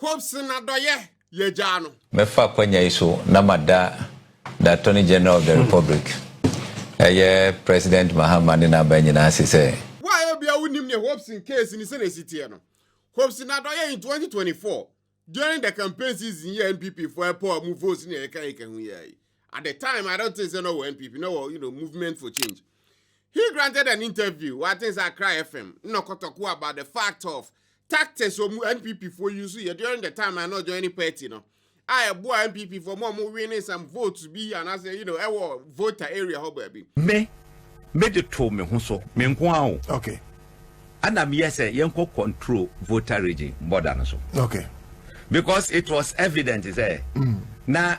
Hopeson adoye yejano. Mefa kwenya iso na mada the Attorney General of the Republic. President Mahaman na banyina say. Why be a winning the Hopeson case in the Senate city no? Hopeson adoye in 2024 during the campaign season here NPP for a poor move votes in the Eka. At the time, I don't think so no NPP, no, movement for change. He granted an interview, what things I cry FM, no kotoku about the fact of tactics of NPP for you see during the time I not join any party, no. I boy NPP for more winning some votes to be and I say, our voter area how baby. Me the told me so me okay. And I'm yes yanko control voter region more than so. Okay. Because it was evident say now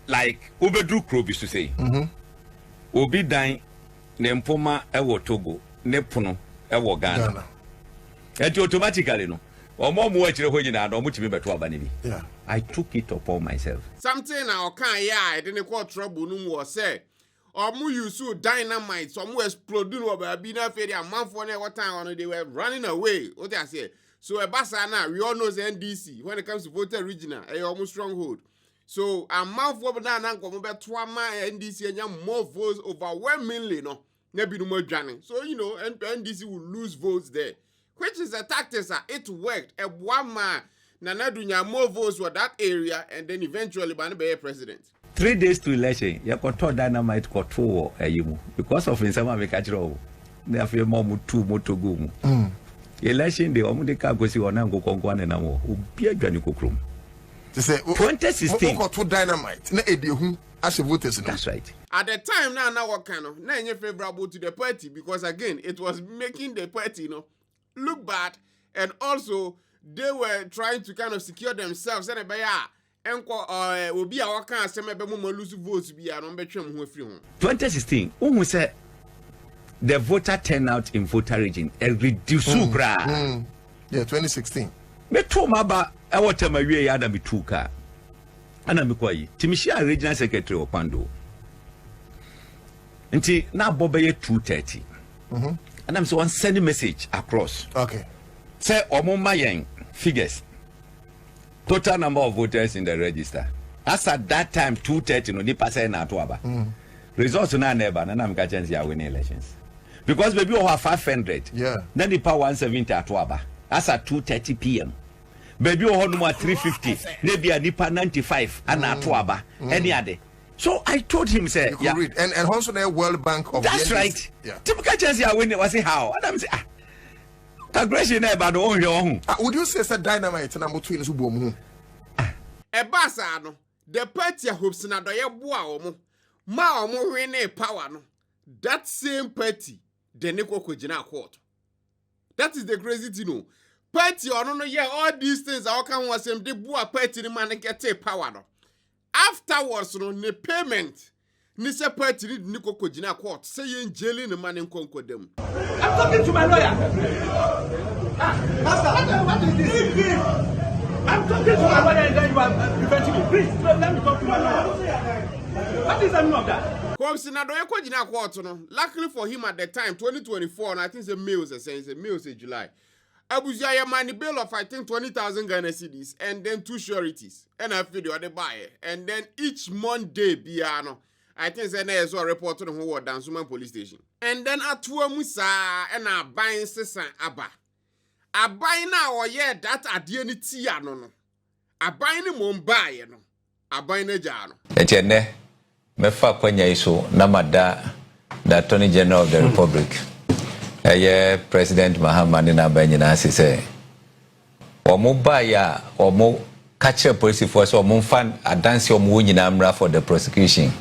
like Ubedru Krobi to say Obi dine Nempoma ewo Togo Nepuno ewo Ghana. And automatically no or more actually when I don't much be better than yeah. I took it upon myself. Something I can't I didn't call trouble no more say or mu use dynamite some exploding over being a fair a month for what time they were running away. What I say. So a Basana, we all know the NDC when it comes to voter regional, a almost stronghold. So a month for Naana come over 2 NDC and more votes over 1 million no maybe no more journey. So NDC will lose votes there. Which is a tactic, it worked. A 1 man Naana dunya more votes for that area and then eventually Bani be president. 3 days to election, you got dynamite control because of in some make a draw. They feel more two motogu. Election the Omudeka go see on go Kongwan and Amo, who be a Granny To say 2016 to dynamite. Na edihun as voters. That's right. At the time now what kind of na favorable to the party because again it was making the party look bad and also they were trying to kind of secure themselves and enko obi a waka asem ebe mo lose votes bia no betwem ho afiri ho 2016 who say the voter turnout in voter region reduce yeah 2016 me to maba e water ma wie ya da me tuka ana me kwayi timishia regional secretary opando nti na bobe ye 230 and I'm so one send message across okay say omoma yen figures total number of voters in the register as at that time 230 no ni pass na to aba results na never na am ka chance ya win elections because maybe we have 500 yeah then the power 170 at aba as at 2:30 p.m. Baby we have 350 maybe a nipa 95 and at aba any other. So I told him say you yeah read. And also the World Bank of that's right yeah typical chance ya win was how and I'm say aggression about on would you say dynamite na motu ile so bom e basa no the party hopes na doye boa omo ma omo win power no that same party the neko kojina court. That is the crazy thing no party no yeah all these things are can was them the boa party ni man get power no afterwards no the payment ni se party ni neko kojina court say yen jailing the man nkonko dem. I'm talking to my lawyer. Master, what is this? I'm talking to my lawyer and then you are preventing me. Please, let me talk to my lawyer. What is the meaning of that? Hopeson adoye kojina court no. Luckily for him at the time, 2024, and I think the mail say July. Abuja money bail of I think 20,000 Ghana cedis and then 2 sureties. And I feel the other buyer. And then each Monday biano. I think there is a report on who was Dansuman police station. And then at Musa and a buying Sessan Abba. A buying now or yeah that a dignity no. A buying Mumbai no. A buying a jano. Etienne mefa kwenya iso na mada the Attorney General of the Republic. President Mahaman na banyina say. Omo baya omo catch police force omo fan adanse omo nyina mra for the prosecution.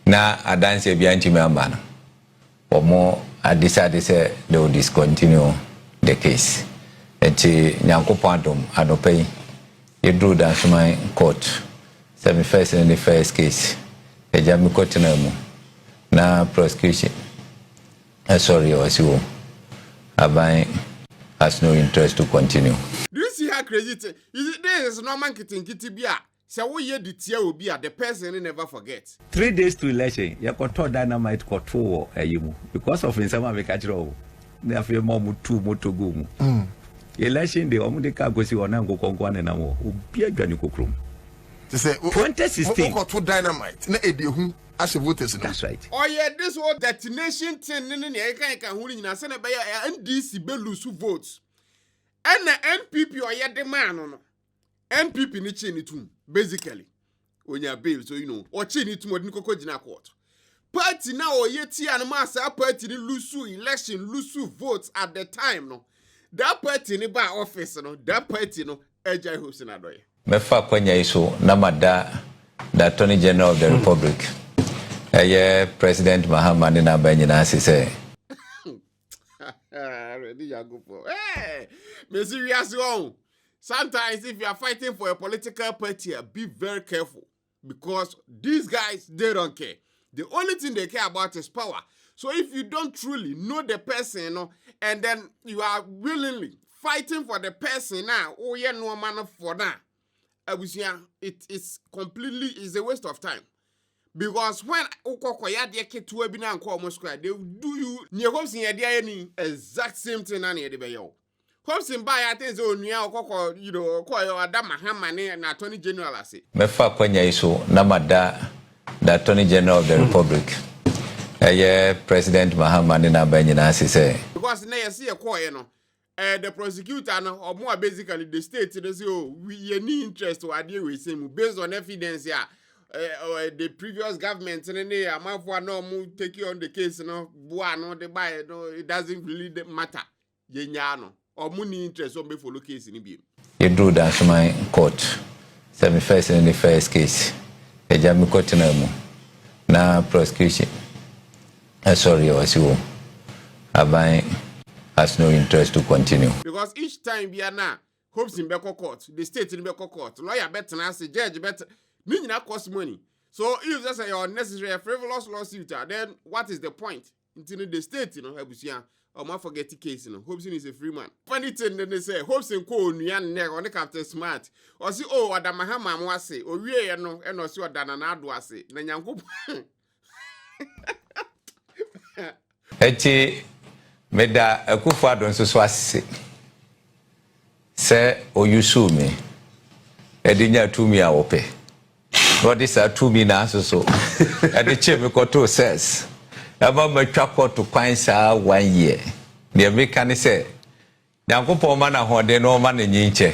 Na adanse bia ntimi amba no omo decided say they will discontinue the case enti nyankopon adom anopai yedru Dansuman court semi first in the first case ejami court na mu na prosecution sorry Osiwo Aban has no interest to continue. Do you see how crazy it is? This is normal kitty bia. So we hear the tear will be the person never forgets. 3 days to election, you got dynamite control because of in some make a draw. They have more two motogu. election day omo de ka gosi ona nkokon na na wo obi adwane kokrom. To say 2016 to dynamite na edehu as voters. That's right. Oh yeah, this whole detonation thing you can hu nyina say na be NDC be lose votes. And the NPP or yeah the man no. NPP ni chi ni tum basically. When you bail so you know or chi ni tum odin koko jina court. Party now or yeti and massa party ni lose election lose votes at the time no. That party ni ba office no, that party no Ejai Hopeson adoye. Mefa kwanya iso na mada the Attorney General of the Republic. President Mahama na banyina say. Ready ya go for. Hey, me serious one. Sometimes if you are fighting for a political party, be very careful because these guys they don't care. The only thing they care about is power. So if you don't truly know the person, you know, and then you are willingly fighting for the person now, oh yeah, no man for that. It is completely is a waste of time. Because when Ukokoya de ketu ebina and call Moscow, they do you near Hopeson any exact same thing and the bayo. Hopeson by I think so near Okoko, you know, call your Adama Hamane and Attorney General. I say. Mefa kwanya iso na mada the Attorney General of the Republic. President Mahama na banyina say. Because now you see a call, you know. The prosecutor no, or more basically the state they say, oh, we any interest to deal with him based on evidence here. The previous government and then they amount for no take you on the case, you know, no they buy no, it doesn't really matter. Yenyano or money interest on me for the case in the you drew that to my court. 71st in the first case. A jam court na prosecution. Sorry, was you. Abai has no interest to continue. Because each time we are now, Hopeson Beko court, the state in Beko court, lawyer better than say judge better, meaning that cost money. So if that's a unnecessary frivolous lawsuit, then what is the point? Until the state, you know, Hebusia, or my forget the case, you know, Hopeson is a free man. Funny thing, then they say, Hopeson ko Nyan neck on the captain smart, or see, oh, what the Mahama was say, or we are no, and also what Dananado was say, Nanyanko. Eti meda akufa don so ase se oyusu me edinya tumi a wope what is a tumi na so edi che me koto says aba matwa koto kwan sa 1 year the american say yankopon ma na hode no ma na nyinche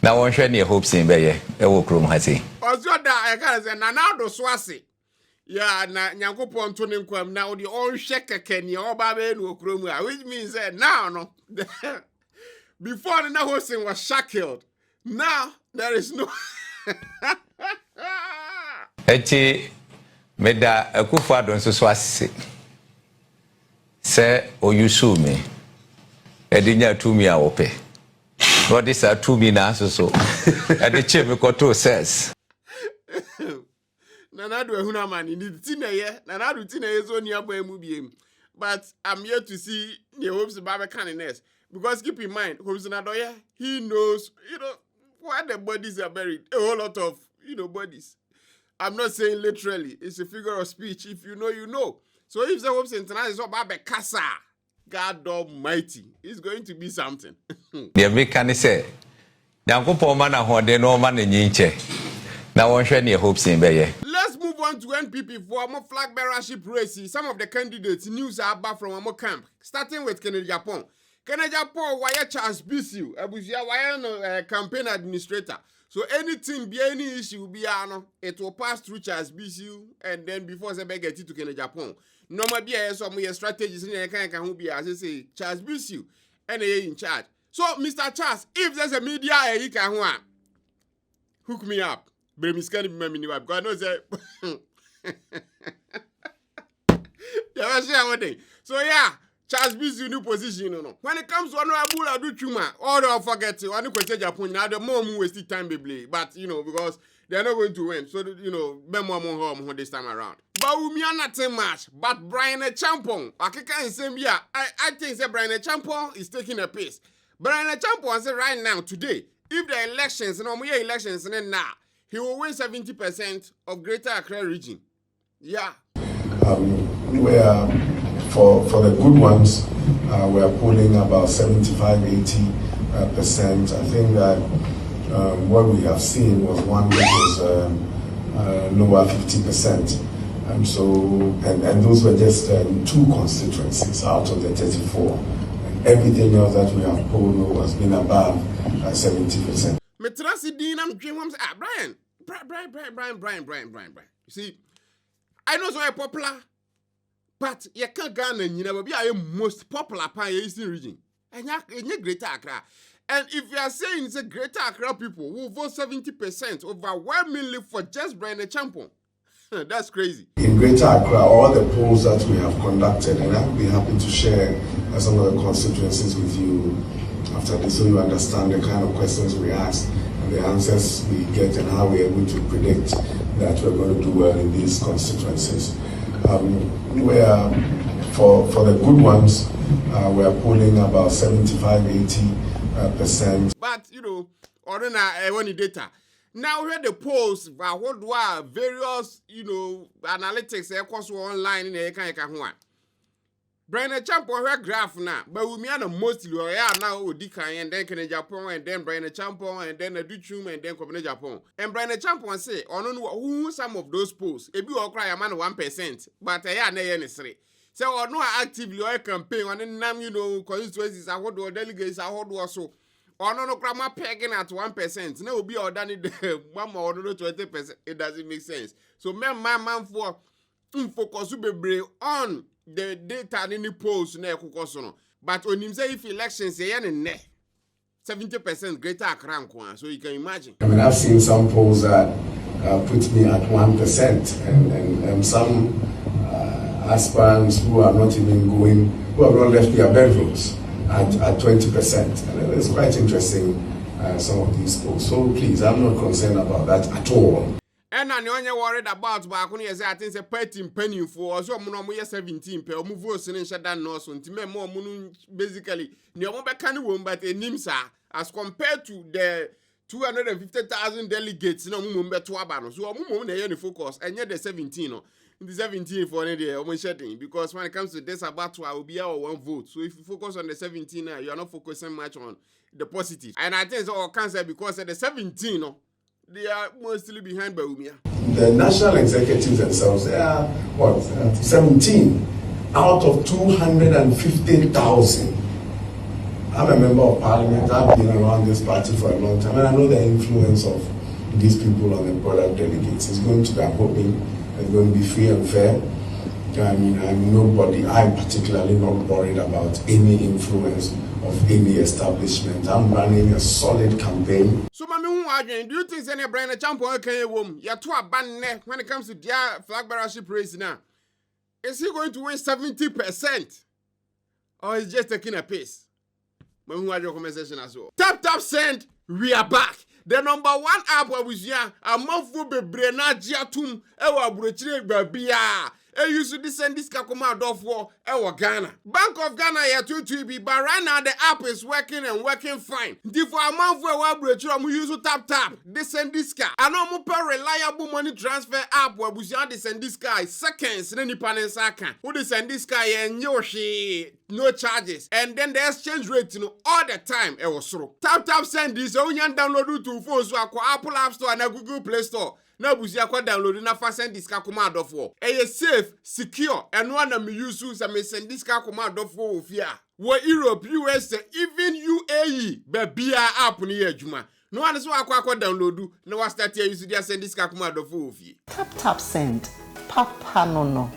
na wonhwe ne Hopeson be ye e wo krom ha sei ozo da e ka say na na do so ase. Yeah, na Nyankopon to nkwam na odi on hwe keke oba be no okromu a which means that now no before the Hopeson was shackled. Now there is no Eti meda akufa don so ase se oyusu me edinya tumi a wope what is a tumi na so edi che me koto says Nanadu ehuna mani ni tineye nanadu tineye so ni abo emu biem but I'm here to see the Hopeson Baba canniness because keep in mind Hopeson adoye he knows you know where the bodies are buried a whole lot of you know bodies. I'm not saying literally, it's a figure of speech. If you know, you know. So if the Hopeson tonight is about Bekasa, God Almighty, it's going to be something. The American say, Yankopon ma na hode no ma na nyinche. Na wonhwe ne Hopeson be ye. Let's move on to NPP for more flag bearership races. Some of the candidates news are back from our camp, starting with Kennedy Japan. Kennedy Japan, why Charles Bissue, Abusia, why campaign administrator. So anything, be any issue, be it will pass through Charles Bissue, and then before they get it to Kennedy Japan. No more be some strategies in the can be as they say Charles Bissue, and they in charge. So Mr. Charles, if there's a media, he can hook me up. But I'm scared of my mini wife. God knows that. So yeah. Charles Bissue new position, you know. When it comes to honorable Adu Chuma, all don't forget to one question Japan now the more waste time baby. But you know, because they're not going to win. So you know, Bemo home this time around. But we are not too much. But Bryan Champon, I can't say I think that Bryan Champon is taking a pace. Bryan Champon said right now, today, if the elections, elections and then now, he will win 70% of Greater Accra region. Yeah. We are for the good ones, we are polling about 75-80 percent. I think that what we have seen was one which was lower 50%. And those were just 2 constituencies out of the 34. And everything else that we have polled has been above 70%. Brian. You see, I know so popular, but you can't Ghana, you know, be a most popular pan Eastern region. And you're Greater Accra. And if you are saying it's a Greater Accra people who vote 70%, overwhelmingly for just Bryan Champion. That's crazy. In Greater Accra, all the polls that we have conducted, and I'll be happy to share some of the constituencies with you after this, so you understand the kind of questions we ask and the answers we get and how we're able to predict that we're going to do well in these constituencies. Where for the good ones, we're polling about 75-80%. But you know, ordinary data. Now we had the polls, what were various, you know, analytics online in the kind. Bryan Champion we graph now, but we mean mostly we are now Odika and then Kenya Japan and then Bryan Champion and then Duchum and then Company Japan. And Bryan Champion say on who some of those polls, it be all cry a man 1%, but I are necessary. So or no actively or campaign on them, you know, constituencies I hold or delegates I hold also. Or no grammar pegging at 1%. No be or done it 1 more 20%. It doesn't make sense. So man for focus be on the data in the polls na ekokoso. But when him say if elections say 70% Greater Accra, so you can imagine. I mean, I've seen some polls that put me at 1%, and some aspirants who are not even going, who have not left their bedrooms at 20%. And it's quite interesting, some of these polls. So please, I'm not concerned about that at all. And I know worried about Bakuni as I think a petting penny for so Monomo 17 per move in Shadan North to me more moon basically near Mobacani but a NIMSA as compared to the 250,000 delegates no Mumba to Abano. So I'm focus and yet the 17 the 17 for any day shedding because when it comes to this about I will be our 1 vote. So if you focus on the 17 you are not focusing much on the positive. And I think it's all cancer because at the 17 they are mostly behind Baumia. The national executives themselves, they are, 17 out of 250,000. I'm a member of parliament. I've been around this party for a long time, and I know the influence of these people on the product delegates. It's going to be, I'm hoping, it's going to be free and fair. I mean, I'm particularly not worried about any influence of any establishment. I'm running a solid campaign. So, do you think any Bryan Champion can win? You're too abandoned when it comes to their flag bearership race now. Is he going to win 70%? Or is he just taking a pace? Your conversation as well. Tap send, we are back. The #1 app where we see a month for be brena jiatum ewa burochire babia. E used to send this command off for Ghana. Bank of Ghana here to be, but right now the app is working and working fine. For a month for a brochure, we use to tap. This send this car. I know more reliable money transfer app where we see this send this guy seconds. Then the panel second. Who this send this guy and yoshi no charges. And then the exchange rate, you know, all the time it was through. Tap send this. So you can download it to phones so Apple App Store and Google Play Store. Now Bissue akwa download na fa send this command of war. Safe, secure, and one of me use some send this command of war of Europe, US, even UAE, be app ni ejuma. No one is akwa download. No one start here use this send this command of war. Tap send. Papa no.